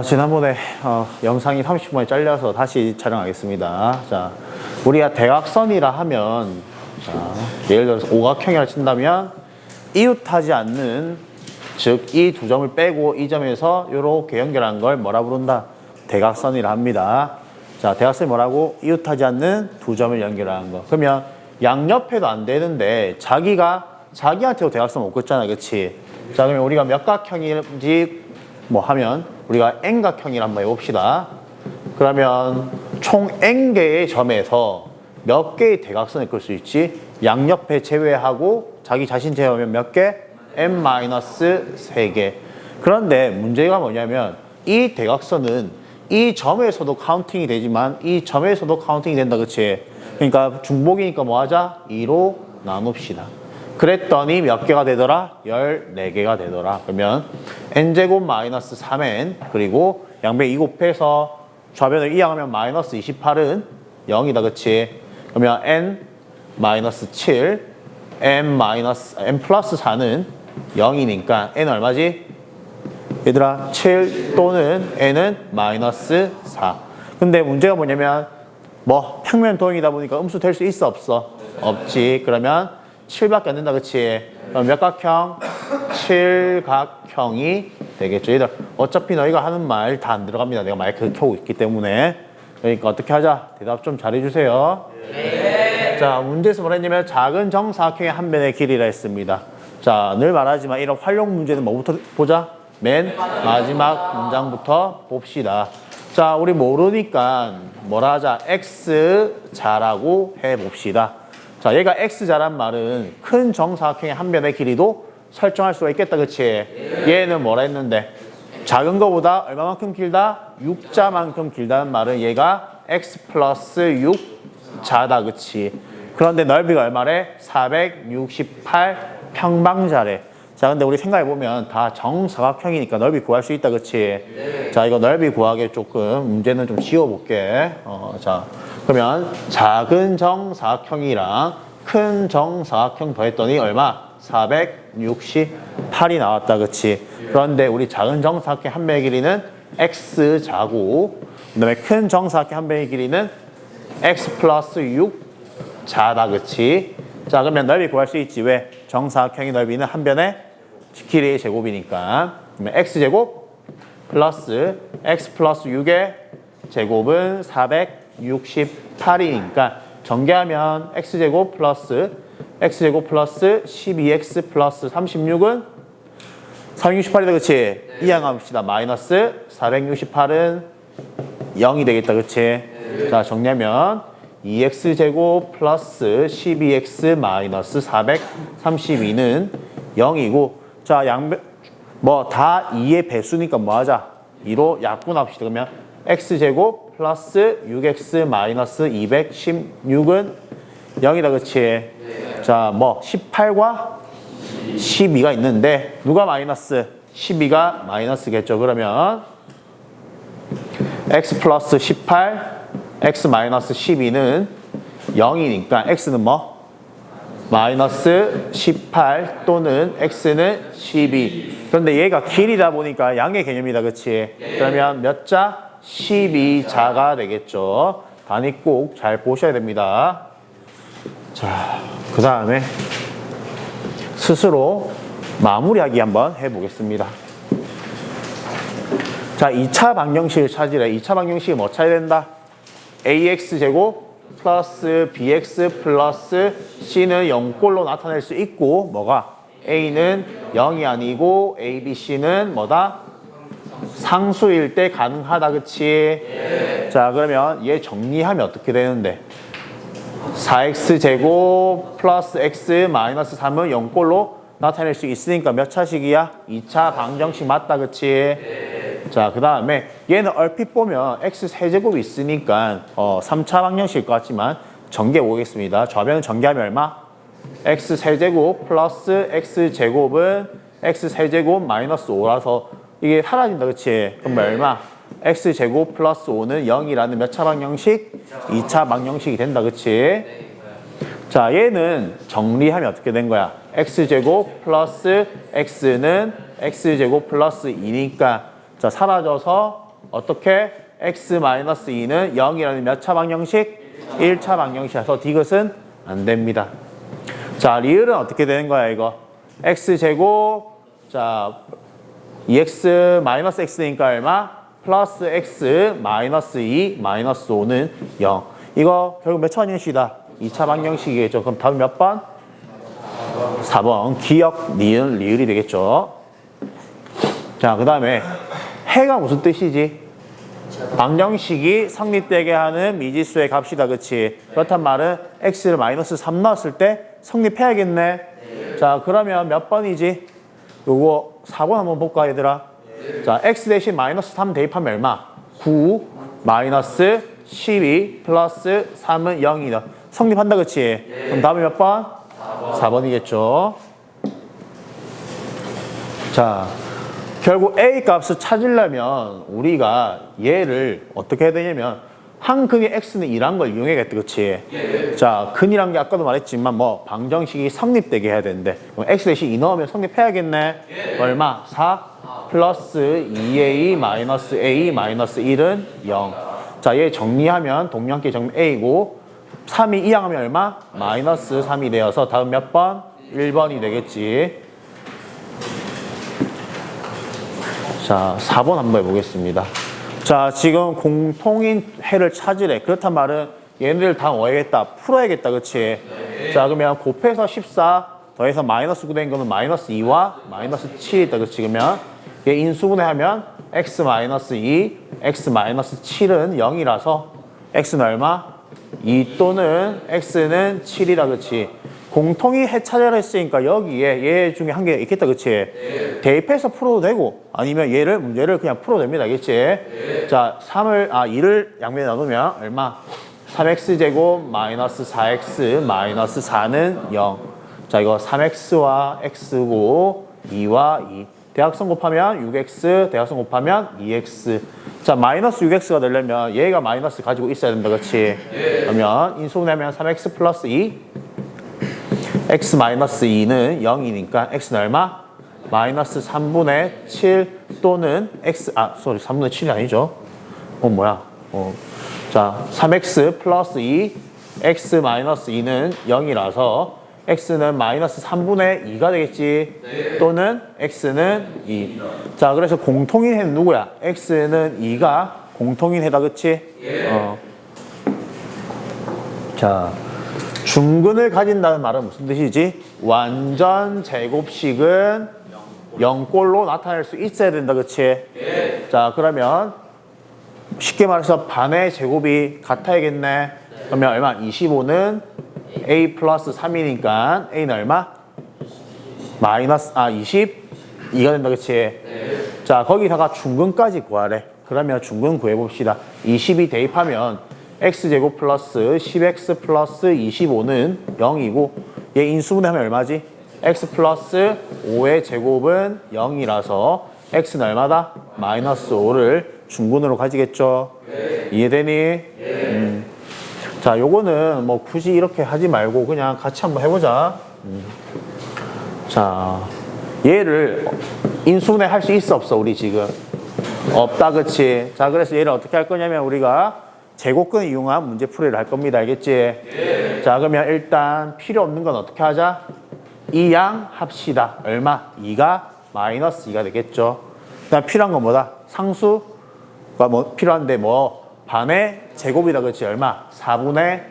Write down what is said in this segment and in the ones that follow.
지난번에 영상이 30분에 잘려서 다시 촬영하겠습니다. 자, 우리가 대각선이라 하면, 자, 예를 들어서 오각형이라 친다면 이웃하지 않는, 즉 이 두 점을 빼고 이 점에서 이렇게 연결한 걸 뭐라 부른다? 대각선이라 합니다. 자, 대각선이 뭐라고? 이웃하지 않는 두 점을 연결하는 거. 그러면 양옆에도 안 되는데 자기한테도 대각선 못 긋잖아, 그치? 자, 그러면 우리가 몇 각형인지 뭐 하면 우리가 N각형이라 한번 해봅시다. 그러면 총 N개의 점에서 몇 개의 대각선을 그을 수 있지? 양옆에 제외하고 자기 자신 제외하면 몇 개? N-3개. 그런데 문제가 뭐냐면 이 대각선은 이 점에서도 카운팅이 되지만 이 점에서도 카운팅이 된다, 그치? 그러니까 중복이니까 뭐 하자? 2로 나눕시다. 그랬더니 몇 개가 되더라? 14개가 되더라. 그러면 n제곱 마이너스 3n 그리고 양변 2 곱해서 좌변을 이항하면 마이너스 28은 0이다. 그치? 그러면 n 마이너스 7 n 플러스 4는 0이니까 n 얼마지? 얘들아 7 또는 n은 마이너스 4. 근데 문제가 뭐냐면 뭐 평면 도형이다 보니까 음수 될 수 있어 없어? 없지. 그러면 7밖에 안 된다, 그치? 그럼 몇 각형? 7각형이 되겠죠. 얘들 어차피 너희가 하는 말 다 안 들어갑니다. 내가 마이크 켜고 있기 때문에. 그러니까 어떻게 하자? 대답 좀 잘해주세요. 네. 자, 문제에서 뭐라 했냐면 작은 정사각형의 한 변의 길이라 했습니다. 자, 늘 말하지만 이런 활용 문제는 뭐부터 보자? 맨 마지막 문장부터 봅시다. 자, 우리 모르니까 뭐라 하자? X자라고 해봅시다. 자, 얘가 X자란 말은 큰 정사각형의 한 변의 길이도 설정할 수가 있겠다, 그치? 얘는 뭐라 했는데? 작은 거보다 얼마만큼 길다? 6자만큼 길다는 말은 얘가 X 플러스 6자다, 그치? 그런데 넓이가 얼마래? 468 평방자래. 자, 근데 우리 생각해보면 다 정사각형이니까 넓이 구할 수 있다, 그치? 자, 이거 넓이 구하기 조금 문제는 좀 지워볼게. 자, 그러면 작은 정사각형이랑 큰 정사각형 더했더니 얼마? 468이 나왔다, 그치? 그런데 우리 작은 정사각형 한 변의 길이는 X자고, 그 다음에 큰 정사각형 한 변의 길이는 X 플러스 6자다, 그치? 자, 그러면 넓이 구할 수 있지. 왜? 정사각형의 넓이는 한 변의 길이의 제곱이니까. 그러면 X제곱 플러스 X 플러스 6의 제곱은 468이니까 전개하면 X제곱 플러스 12X 플러스 36은 468이다, 그치? 이항합시다. 마이너스 468은 0이 되겠다, 그치? 자, 정리하면 2X제곱 플러스 12X 마이너스 432는 0이고, 자, 양변 뭐 다 2의 배수니까 뭐 하자? 2로 약분합시다. 그러면 X제곱 플러스 6X 마이너스 216은 0이다, 그치? 자, 뭐 18과 12가 있는데 누가 마이너스? 12가 마이너스겠죠. 그러면 X 플러스 18 X 마이너스 12는 0이니까 X는 뭐? 마이너스 18 또는 X는 12. 그런데 얘가 길이다 보니까 양의 개념이다, 그치? 그러면 몇 자? 12자가 되겠죠. 단위 꼭 잘 보셔야 됩니다. 자, 그 다음에 스스로 마무리하기 한번 해보겠습니다. 자, 2차 방정식을 찾으래. 2차 방정식이 뭐 찾아야 된다? AX제곱 플러스 BX 플러스 C는 0꼴로 나타낼 수 있고, 뭐가? A는 0이 아니고 A, B, C는 뭐다? 상수일 때 가능하다, 그치? 자, 그러면 얘 정리하면 어떻게 되는데? 4X제곱 플러스 X 마이너스 3은 0꼴로 나타낼 수 있으니까 몇 차식이야? 2차 방정식 맞다, 그치? 자, 그 다음에 얘는 얼핏 보면 X 세제곱이 있으니까 3차 방정식일 것 같지만 전개 보겠습니다. 좌변은 전개하면 얼마? X 세제곱 플러스 X 제곱은 X 세제곱 마이너스 5라서 이게 사라진다, 그치? 그럼 얼마? X 제곱 플러스 5는 0이라는 몇 차 방정식? 2차 방정식이 된다, 그치? 자, 얘는 정리하면 어떻게 된 거야? X제곱 플러스 X는 X제곱 플러스 2니까 자, 사라져서 어떻게? x-2는 0이라는 몇 차 방정식? 1차 방정식이라서 디귿은 안 됩니다. 자, 리을은 어떻게 되는 거야, 이거? x제곱, 자, 2x 마이너스 x니까 얼마? 플러스 x 마이너스 2 마이너스 5는 0. 이거 결국 몇 차 방정식이다? 2차 방정식이겠죠. 그럼 답은 몇 번? 4번. 기역, 니은, 리을이 되겠죠. 자, 그 다음에 해가 무슨 뜻이지? 방정식이 성립되게 하는 미지수의 값이다. 그치? 그렇단 말은 x를 마이너스 3 넣었을 때 성립해야겠네. 자, 그러면 몇 번이지? 요거 4번 한번 볼까, 얘들아? 자, x 대신 마이너스 3 대입하면 얼마? 9 마이너스 12 플러스 3은 0이다. 성립한다. 그치? 그럼 다음에 몇 번? 4번이겠죠. 자, 결국 A 값을 찾으려면 우리가 얘를 어떻게 해야 되냐면 한 근의 x는 2란 걸 이용해야겠다. 그치? 자, 근이란 게 아까도 말했지만 뭐 방정식이 성립되게 해야 되는데 그럼 x 대신 2 넣으면 성립해야겠네. 얼마? 4 플러스 2a 마이너스 a 마이너스 1은 0. 자, 얘 정리하면 동량계 정리 a고 3이 이항하면 얼마? 마이너스 3이 되어서 다음 몇 번? 1번이 되겠지. 자, 4번 한번 해보겠습니다. 자, 지금 공통인 해를 찾으래. 그렇단 말은 얘네들 다 뭐야겠다? 풀어야겠다. 그치? 자, 그러면 곱해서 14 더해서 마이너스 9 된 거는 마이너스 2와 마이너스 7이 있다. 그치? 그러면 얘 인수분해하면 x 마이너스 2, x 마이너스 7은 0이라서 x는 얼마? 2 또는 x는 7이다. 그치? 공통이 해 찾으라 했으니까 여기에 얘 중에 한 개 있겠다. 그치? 대입해서 풀어도 되고 아니면 문제를 그냥 풀어도 됩니다. 그치? 자, 2를 양면에 나누면 얼마? 3x 제곱 마이너스 4x 마이너스 4는 0. 자, 이거 3x와 x고 2와 2. 대각선 곱하면 6x, 대각선 곱하면 2x. 자, 마이너스 6x가 되려면 얘가 마이너스 가지고 있어야 된다. 그치? 그러면 인수분해하면 3x 플러스 2 x 마이너스 2는 0이니까 x는 얼마? 마이너스 3분의 7 또는 sorry 3분의 7이 아니죠. 자, 3x 플러스 2 x 마이너스 2는 0이라서 x는 마이너스 3분의 2가 되겠지. 또는 x는 2. 자, 그래서 공통인 해는 누구야? x는 2가 공통인 해다. 그치? 자, 중근을 가진다는 말은 무슨 뜻이지? 완전 제곱식은 0꼴로 나타낼 수 있어야 된다. 그치? 자, 그러면 쉽게 말해서 반의 제곱이 같아야겠네. 그러면 얼마? 25는 a 플러스 3이니까 a는 얼마? 마이너스 22가 된다. 그치? 자, 거기다가 중근까지 구하래. 그러면 중근 구해봅시다. 20이 대입하면 x제곱 플러스 10x 플러스 25는 0이고 얘 인수분해하면 얼마지? x 플러스 5의 제곱은 0이라서 x는 얼마다? 마이너스 5를 중근으로 가지겠죠? 이해되니? 자, 요거는 뭐 굳이 이렇게 하지 말고 그냥 같이 한번 해보자. 자, 얘를 인수분해 할 수 있어 없어? 우리 지금 없다. 그치? 자, 그래서 얘를 어떻게 할 거냐면 우리가 제곱근을 이용한 문제 풀이를 할 겁니다. 알겠지? 자, 그러면 일단 필요 없는 건 어떻게 하자? 이양 합시다. 얼마? 2가 마이너스 2가 되겠죠. 그다음 필요한 건 뭐다? 상수가 뭐 필요한데 반의 제곱이다. 그렇지? 얼마? 4분의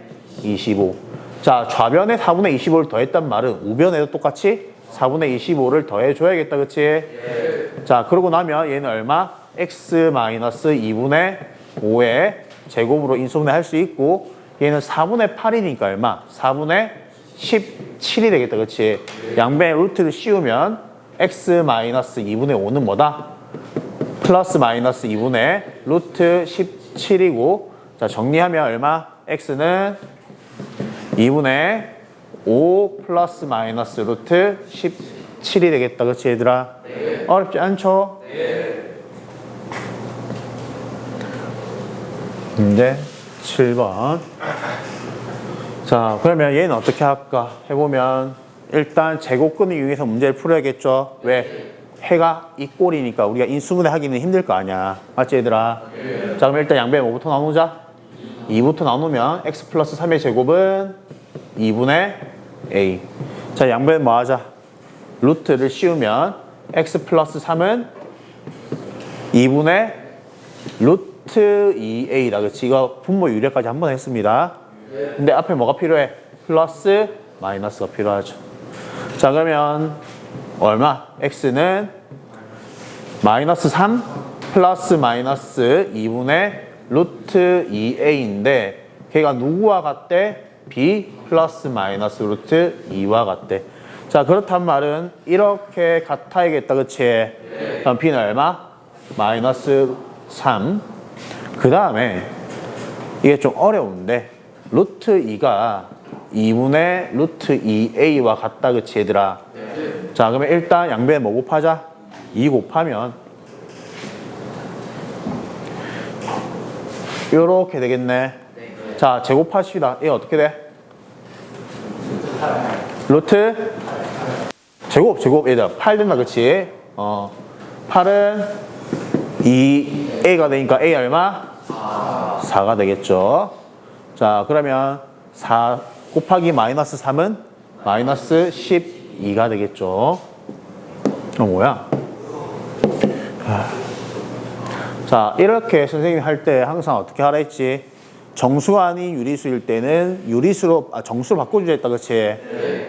25. 자, 좌변에 4분의 25를 더했단 말은 우변에도 똑같이 4분의 25를 더해줘야겠다. 그렇지? 자, 그러고 나면 얘는 얼마? x 마이너스 2분의 5의 제곱으로 인수분해 할 수 있고 얘는 4분의 8이니까 얼마? 4분의 17이 되겠다. 그렇지? 양변에 루트를 씌우면 x 마이너스 2분의 5는 뭐다? 플러스 마이너스 2분의 루트 17이고 자, 정리하면 얼마? x는 2분의 5 플러스 마이너스 루트 17이 되겠다. 그렇지 얘들아? 어렵지 않죠? 이제 7번. 자, 그러면 얘는 어떻게 할까? 해보면 일단 제곱근을 이용해서 문제를 풀어야겠죠. 왜? 해가 이 꼴이니까 우리가 인수분해 하기는 힘들 거 아니야. 맞지 얘들아? 자 그럼 일단 양변 뭐부터 나누자? 2부터 나누면 x 플러스 3의 제곱은 2분의 a. 자 양변 뭐 하자? 루트를 씌우면 x 플러스 3은 2분의 루트 2a다. 그치? 이거 분모 유래까지 한번 했습니다. 근데 앞에 뭐가 필요해? 플러스 마이너스가 필요하죠. 자 그러면 얼마? x는 마이너스 3 플러스 마이너스 2분의 루트 2a인데 걔가 누구와 같대? b 플러스 마이너스 루트 2와 같대. 자 그렇단 말은 이렇게 같아야겠다. 그치? 그럼 b는 얼마? 마이너스 3. 그 다음에 이게 좀 어려운데 루트 2가 2분의 루트 2a와 같다. 그치 얘들아? 자 그러면 일단 양변에 뭐 곱하자? 2 곱하면 요렇게 되겠네. 자 제곱합시다. 이게 어떻게 돼? 루트 제곱 얘들아 8 된다. 그치? 8은 2a가 되니까 a 얼마? 4가 되겠죠. 자 그러면 4 곱하기 마이너스 3은 마이너스 12가 되겠죠. 뭐야? 자 이렇게 선생님이 할 때 항상 어떻게 하라 했지? 정수가 아닌 유리수일 때는 유리수로 정수로 바꿔주자 했다. 그치?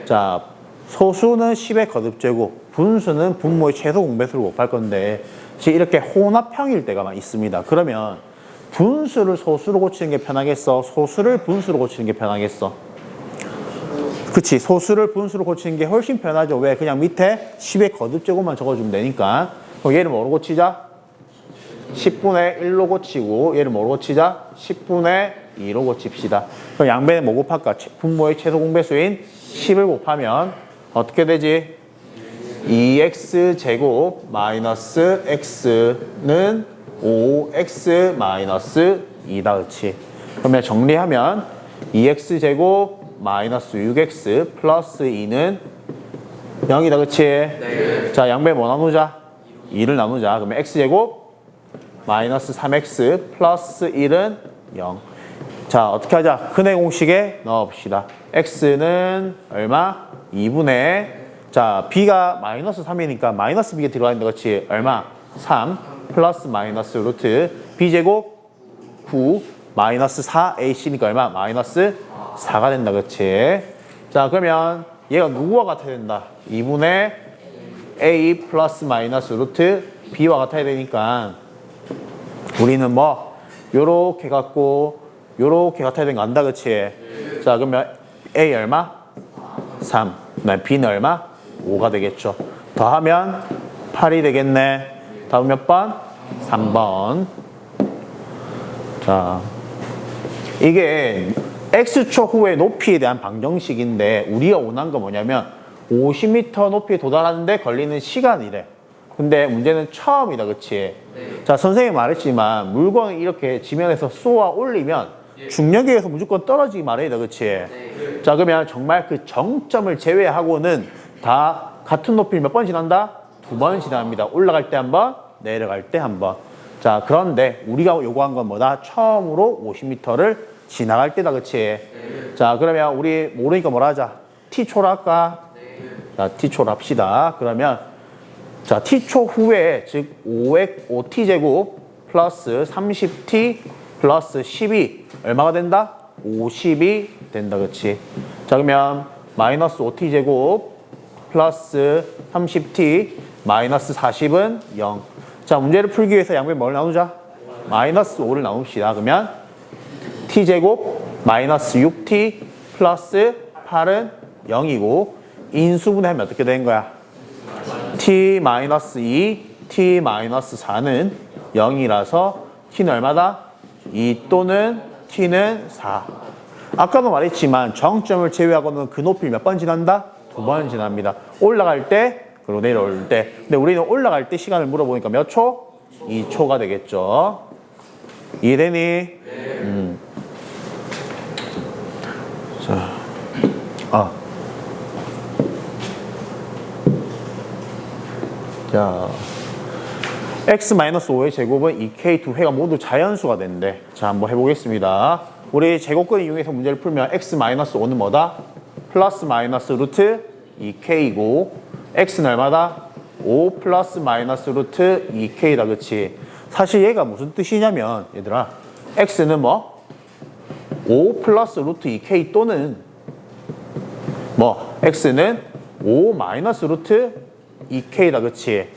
자 소수는 10의 거듭제곱, 분수는 분모의 최소 공배수로 곱할 건데 지금 이렇게 혼합형일 때가 있습니다. 그러면 분수를 소수로 고치는 게 편하겠어? 소수를 분수로 고치는 게 편하겠어? 그치? 소수를 분수로 고치는 게 훨씬 편하죠. 왜? 그냥 밑에 10의 거듭제곱만 적어주면 되니까. 그럼 얘를 뭐로 고치자? 10분의 1로 고치고 얘를 뭐로 고치자? 10분의 2로 고칩시다. 그럼 양변에 뭐 곱할까? 분모의 최소 공배수인 10을 곱하면 어떻게 되지? 2x제곱 마이너스 x는 5x 마이너스 2다. 그치? 그러면 정리하면 2x제곱 마이너스 6x 플러스 2는 0이다. 그치? 네. 자 양변에 뭐 나누자? 2를 나누자. 그러면 x제곱 마이너스 3x 플러스 1은 0. 자 어떻게 하자? 근의 공식에 넣어봅시다. x는 얼마? 2분의 자 b가 마이너스 3이니까 마이너스 b가 들어가 있는데 그렇지? 얼마? 3 플러스 마이너스 루트 b제곱 9 마이너스 4ac니까 얼마? 마이너스 4가 된다. 그렇지? 자 그러면 얘가 누구와 같아야 된다? 2분의 a 플러스 마이너스 루트 b와 같아야 되니까 우리는 뭐 요렇게 갖고 요렇게 같아야 되는 거 안다. 그치? 자 그러면 a 얼마? 3 b는 얼마? 5가 되겠죠. 더하면 8이 되겠네. 다음 몇 번? 3번. 자 이게 x초 후의 높이에 대한 방정식인데 우리가 원한 건 뭐냐면 50m 높이에 도달하는데 걸리는 시간이래. 근데 문제는 처음이다. 그치? 자 선생님이 말했지만 물건을 이렇게 지면에서 쏘아 올리면 중력에 의해서 무조건 떨어지기 마련이다. 그치? 자 그러면 정말 그 정점을 제외하고는 다 같은 높이를 몇 번 지난다? 2번 지납니다. 올라갈 때 한 번, 내려갈 때 한 번. 자 그런데 우리가 요구한 건 뭐다? 처음으로 50m를 지나갈 때다. 그치? 자 그러면 우리 모르니까 뭐라 하자? t초로 할까? 자 t초로 합시다. 그러면 자 t초 후에 즉 5t제곱 플러스 30t 플러스 10이 얼마가 된다? 50이 된다. 그치? 자 그러면 마이너스 5t제곱 플러스 30t 마이너스 40은 0. 자 문제를 풀기 위해서 양변 뭘 나누자? 마이너스 5를 나눕시다. 그러면 t제곱 마이너스 6t 플러스 8은 0이고 인수분해하면 어떻게 되는 거야? t 마이너스 2, t 마이너스 4는 0이라서 t는 얼마다? 2 또는 t는 4. 아까도 말했지만 정점을 제외하고는 그 높이를 몇 번 지난다? 2번 지납니다. 올라갈 때 그리고 내려올 때. 근데 우리는 올라갈 때 시간을 물어보니까 몇 초? 2초가 되겠죠. 이해되니? 자, 자, x-5의 제곱은 2k 두 회가 모두 자연수가 된대. 자, 한번 해보겠습니다. 우리 제곱근 이용해서 문제를 풀면 x-5는 뭐다? 플러스 마이너스 루트 2k이고 x는 얼마다? 5 플러스 마이너스 루트 2k다. 그치? 사실 얘가 무슨 뜻이냐면 얘들아, x는 뭐? 5 플러스 루트 2k 또는 뭐? x는 5 마이너스 루트 2k다. 그치?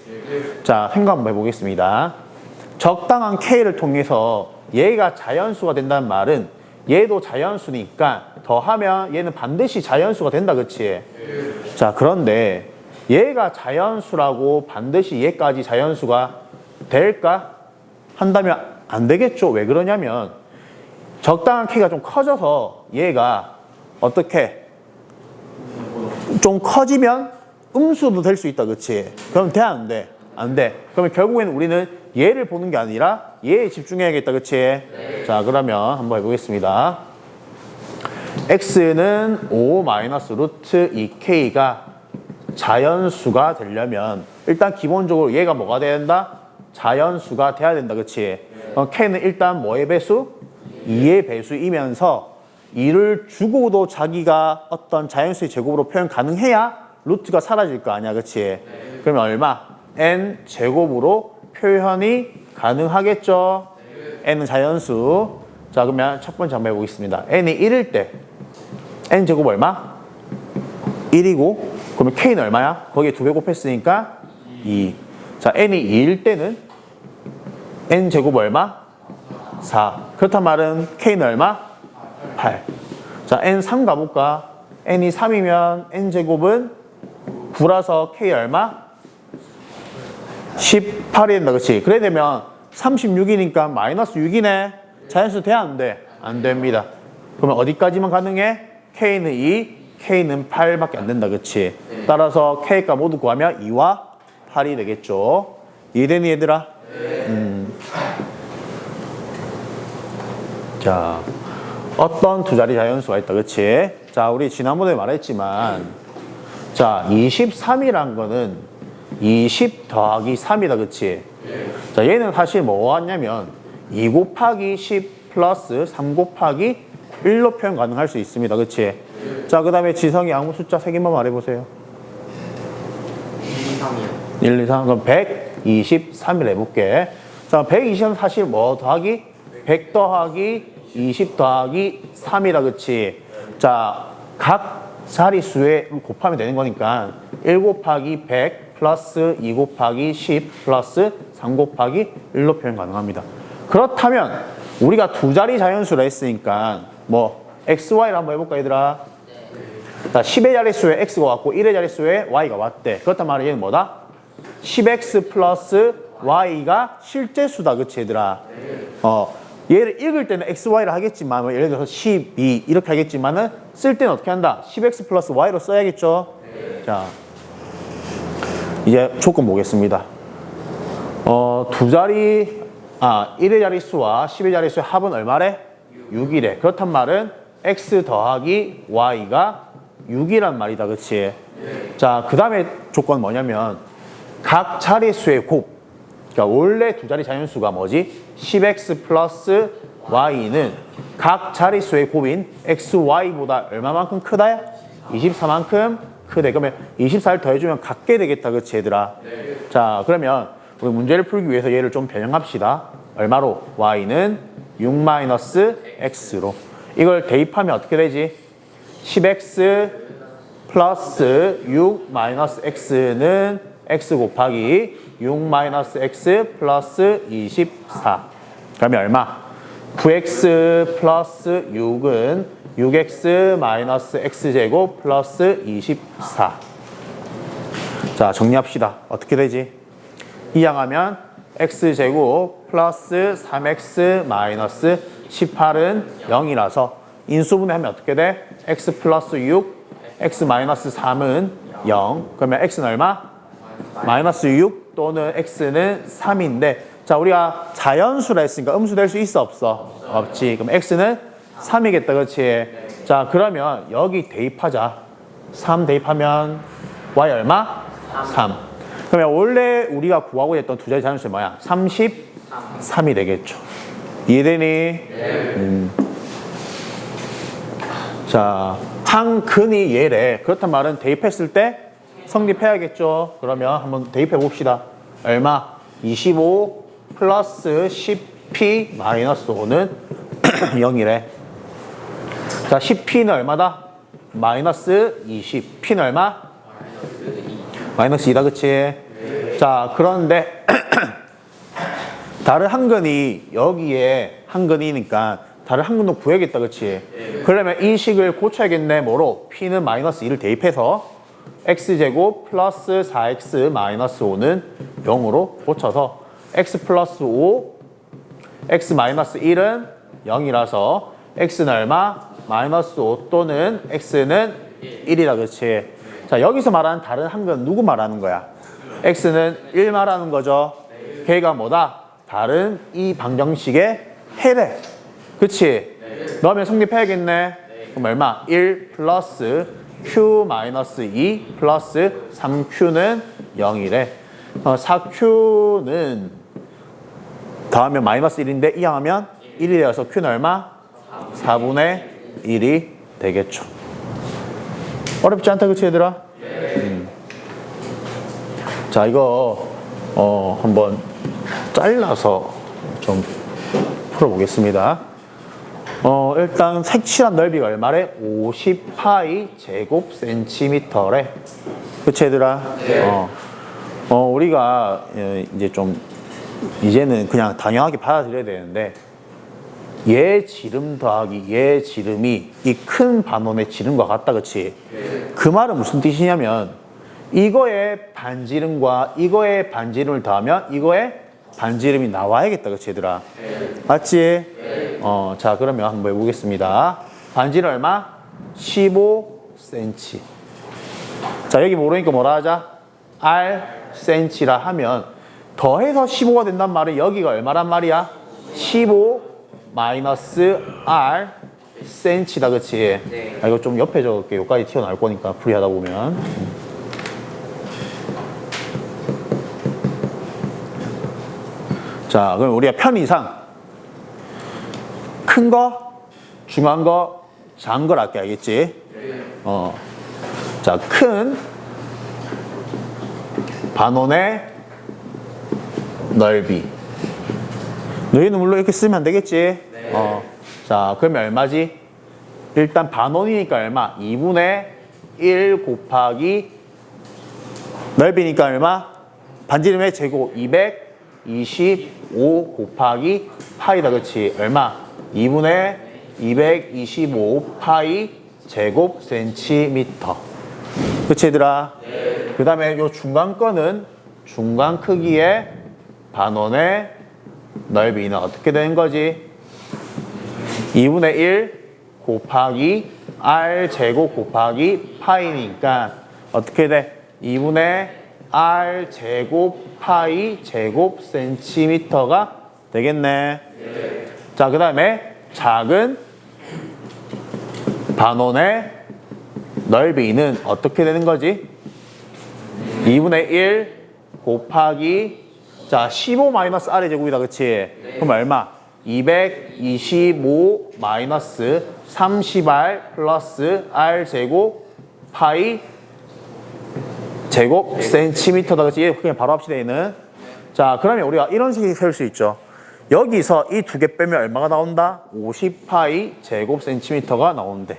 자, 생각 한번 해보겠습니다. 적당한 k를 통해서 얘가 자연수가 된다는 말은 얘도 자연수니까 더하면 얘는 반드시 자연수가 된다. 그치? 자, 그런데 얘가 자연수라고 반드시 얘까지 자연수가 될까? 한다면 안 되겠죠. 왜 그러냐면 적당한 k가 좀 커져서 얘가 어떻게 좀 커지면 음수도 될 수 있다. 그치? 그럼 돼? 안 돼? 안 돼. 그러면 결국에는 우리는 얘를 보는 게 아니라 얘에 집중해야겠다. 그치? 네. 자, 그러면 한번 해보겠습니다. x는 5 마이너스 루트 2k가 자연수가 되려면 일단 기본적으로 얘가 뭐가 돼야 된다? 자연수가 돼야 된다. 그치? k는 일단 뭐의 배수? 2의 배수이면서 2를 주고도 자기가 어떤 자연수의 제곱으로 표현 가능해야 루트가 사라질 거 아니야. 그치? 그러면 얼마? n 제곱으로 표현이 가능하겠죠? n은 자연수. 자, 그러면 첫 번째 한번 해보겠습니다. n이 1일 때 n 제곱 얼마? 1이고 그러면 k는 얼마야? 거기에 2배 곱했으니까 2. 자, n이 2일 때는 n 제곱 얼마? 4. 그렇단 말은 k는 얼마? 8. 자, n 3 가볼까? n이 3이면 n 제곱은 9라서 k 얼마? 18이 된다. 그치? 그래 되면 36이니까 마이너스 6이네. 자연수 돼? 안 돼? 안 됩니다. 그러면 어디까지만 가능해? k는 2, k는 8밖에 안 된다. 그치? 따라서 k값 모두 구하면 2와 8이 되겠죠. 이해되니 얘들아? 자, 어떤 두 자리 자연수가 있다. 그치? 자, 우리 지난번에 말했지만 자, 23이란 거는 20 더하기 3이다. 그치? 자, 얘는 사실 뭐 왔냐면 2 곱하기 10 플러스 3 곱하기 1로 표현 가능할 수 있습니다. 그치? 자, 그 다음에 지성이 아무 숫자 3개만 말해보세요. 1, 2, 3. 그럼 123을 해볼게. 자, 123 사실 뭐 더하기? 100 더하기 20 더하기 3이라. 그치? 자, 각 자릿수에 곱하면 되는 거니까 1 곱하기 100 플러스 2 곱하기 10 플러스 3 곱하기 1로 표현 가능합니다. 그렇다면 우리가 두 자리 자연수라 했으니까 뭐 xy를 한번 해볼까 얘들아? 자, 10의 자릿수에 x가 왔고 1의 자릿수에 y가 왔대. 그렇단 말은 얘는 뭐다? 10x 플러스 y가 실제수다. 그치 얘들아? 얘를 읽을 때는 xy를 하겠지만 뭐 예를 들어서 12 이렇게 하겠지만은 쓸 때는 어떻게 한다? 10x 플러스 y로 써야겠죠? 자, 이제 조건 보겠습니다. 두 자리 1의 자릿수와 10의 자릿수의 합은 얼마래? 6이래. 그렇단 말은 x 더하기 y가 6이란 말이다. 그치? 자, 그 다음에 조건은 뭐냐면 각 자릿수의 곱. 그러니까 원래 두 자리 자연수가 뭐지? 10x 플러스 y는 각 자릿수의 곱인 xy보다 얼마만큼 크다? 24만큼 크대. 그러면 24를 더해주면 같게 되겠다. 그치 얘들아? 자, 그러면 우리 문제를 풀기 위해서 얘를 좀 변형합시다. 얼마로? y는 6-x로. 이걸 대입하면 어떻게 되지? 10x 플러스 6-x는 x 곱하기 6-x 플러스 24. 그러면 얼마? 9x 플러스 6은 6x 마이너스 x제곱 플러스 24. 자, 정리합시다. 어떻게 되지? 이항하면 x제곱 플러스 3x 마이너스 18은 0이라서 인수분해하면 어떻게 돼? x 플러스 6, x 마이너스 3은 0. 그러면 x는 얼마? 마이너스 6 또는 x는 3인데 자, 우리가 자연수라 했으니까 음수 될 수 있어 없어? 없지. 그럼 x는 3이겠다. 그렇지? 자, 그러면 여기 대입하자. 3 대입하면 y 얼마? 3. 그러면 원래 우리가 구하고 있던 두 자리 자연수는 뭐야? 33이 되겠죠. 이해되니? 네. 자, 한 근이 얘래. 그렇단 말은 대입했을 때 성립해야겠죠. 그러면 한번 대입해 봅시다. 얼마? 25 플러스 10p 마이너스 5는 0이래. 자, 10p는 얼마다? 마이너스 20. p는 얼마? 마이너스 2다, 그치? 네. 자, 그런데 다른 한 근이 여기에 한 근이니까 다른 한 근도 구해야겠다, 그치? 네. 그러면 이 식을 고쳐야겠네. 뭐로? p는 마이너스 2를 대입해서 x제곱 플러스 4x 마이너스 5는 0으로 고쳐서 x 플러스 5, x 마이너스 1은 0이라서 x는 얼마? 마이너스 5 또는 x는 1이다, 그렇지? 자, 여기서 말하는 다른 한 근 누구 말하는 거야? x는 1 말하는 거죠. 걔가 뭐다? 다른 이 방정식의 해래. 그치? 넣으면 성립해야겠네. 그럼 얼마? 1 플러스 q 마이너스 2 플러스 3q는 0이래. 4q는 더하면 마이너스 1인데 이항하면 1이 되어서 q는 얼마? 4분의 1이 되겠죠. 어렵지 않다, 그치 얘들아? 자, 이거 한번 잘라서 좀 풀어보겠습니다. 일단 색칠한 넓이가 얼마래? 50파이 제곱 센티미터래. 그치 얘들아? 네. 우리가 이제 좀 이제는 그냥 당연하게 받아들여야 되는데 얘 지름 더하기 얘 지름이 이 큰 반원의 지름과 같다, 그치? 네. 그 말은 무슨 뜻이냐면 이거의 반지름과 이거의 반지름을 더하면 이거의 반지름이 나와야겠다, 그치 얘들아? 네. 맞지? 네. 자, 그러면 한번 해보겠습니다. 반지름 얼마? 15cm. 자, 여기 모르니까 뭐라 하자? r cm라 하면 더해서 15가 된단 말은 여기가 얼마란 말이야? 15 마이너스 r cm다, 그치? 네. 이거 좀 옆에 적을게. 여기까지 튀어나올 거니까 풀이하다 보면. 자, 그럼 우리가 편의상 큰 거, 중요한 거, 작은 걸 할게, 알겠지? 자, 큰 반원의 넓이. 너희는 물론 이렇게 쓰면 안 되겠지? 네. 자, 그러면 얼마지? 일단 반원이니까 얼마? 2분의 1 곱하기 넓이니까 얼마? 반지름의 제곱 225 곱하기 파이다, 그치? 얼마? 2분의 225 파이 제곱 센티미터. 그치 얘들아? 네. 그 다음에 요 중간 거는 중간 크기의 반원의 넓이는 어떻게 되는 거지? 2분의 1 곱하기 r 제곱 곱하기 파이니까 어떻게 돼? 2분의 r 제곱 파이 제곱 센티미터가 되겠네. 네. 자, 그 다음에 작은 반원의 넓이는 어떻게 되는 거지? 2분의 1 곱하기 자 15 마이너스 r의 제곱이다, 그치? 네. 그럼 얼마? 225 마이너스 30r 플러스 r 제곱 파이 제곱 센티미터다, 그치? 그냥 바로 합시다, 얘는. 자, 그러면 우리가 이런 식으로 세울 수 있죠. 여기서 이 두 개 빼면 얼마가 나온다? 50파이 제곱 센티미터가 나오는데.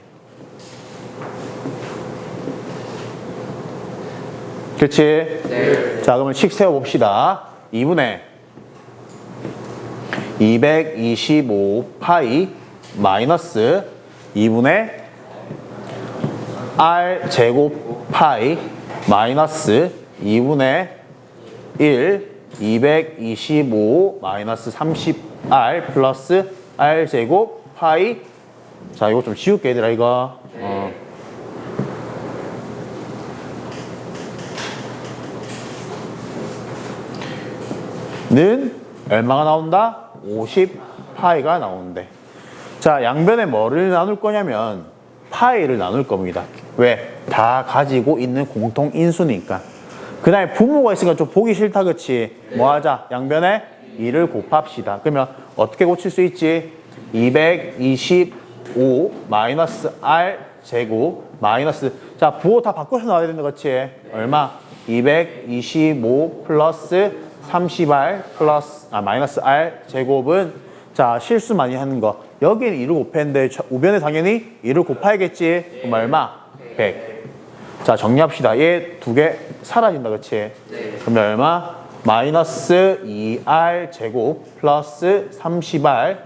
그렇지? 네. 자, 그러면 식 세워봅시다. 2분의 225파이 마이너스 2분의 r 제곱 파이 마이너스 2분의 1 225 마이너스 30r 플러스 r 제곱 파이. 자, 이거 좀 지울게 얘들아, 이거. 는 얼마가 나온다? 50파이가 나오는데. 자, 양변에 뭐를 나눌 거냐면 파이를 나눌 겁니다. 왜? 다 가지고 있는 공통 인수니까. 그 다음에 분모가 있으니까 좀 보기 싫다, 그치? 뭐 하자? 양변에 2를 곱합시다. 그러면 어떻게 고칠 수 있지? 225 마이너스 R 제곱 마이너스, 자, 부호 다 바꿔서 나와야 된다, 그치? 얼마? 225 플러스 30R 플러스, 마이너스 R 제곱은, 자, 실수 많이 하는 거. 여기는 2를 곱했는데, 우변에 당연히 2를 곱해야겠지? 그럼 얼마? 100. 자, 정리합시다. 얘 두 개 사라진다, 그치? 그러면 얼마? 마이너스 2R 제곱 플러스 30R.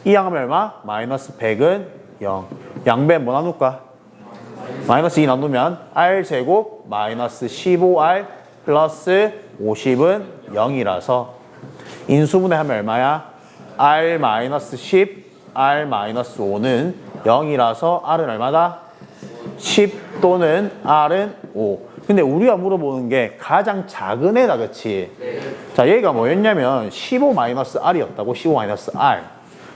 이 양하면 얼마? 마이너스 100은 0. 양배 뭐 나눌까? 마이너스 2 나누면 R 제곱 마이너스 15R 플러스 50은 0이라서 인수분해 하면 얼마야? R 마이너스 10, R 마이너스 5는 0이라서 R은 얼마다? 10 또는 R은 5. 근데 우리가 물어보는 게 가장 작은 애다, 그치? 자, 얘가 뭐였냐면 15 마이너스 R이었다고, 15 마이너스 R.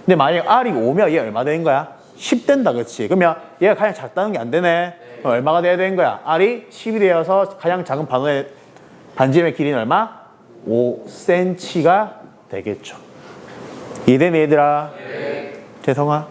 근데 만약 R이 5면 얘 얼마 되는 거야? 10 된다, 그치? 그러면 얘가 가장 작다는 게 안 되네. 그럼 얼마가 돼야 되는 거야? R이 10이 되어서 가장 작은 반지름의 길이는 얼마? 5cm가 되겠죠. 이해되니, 얘들아? 재성아?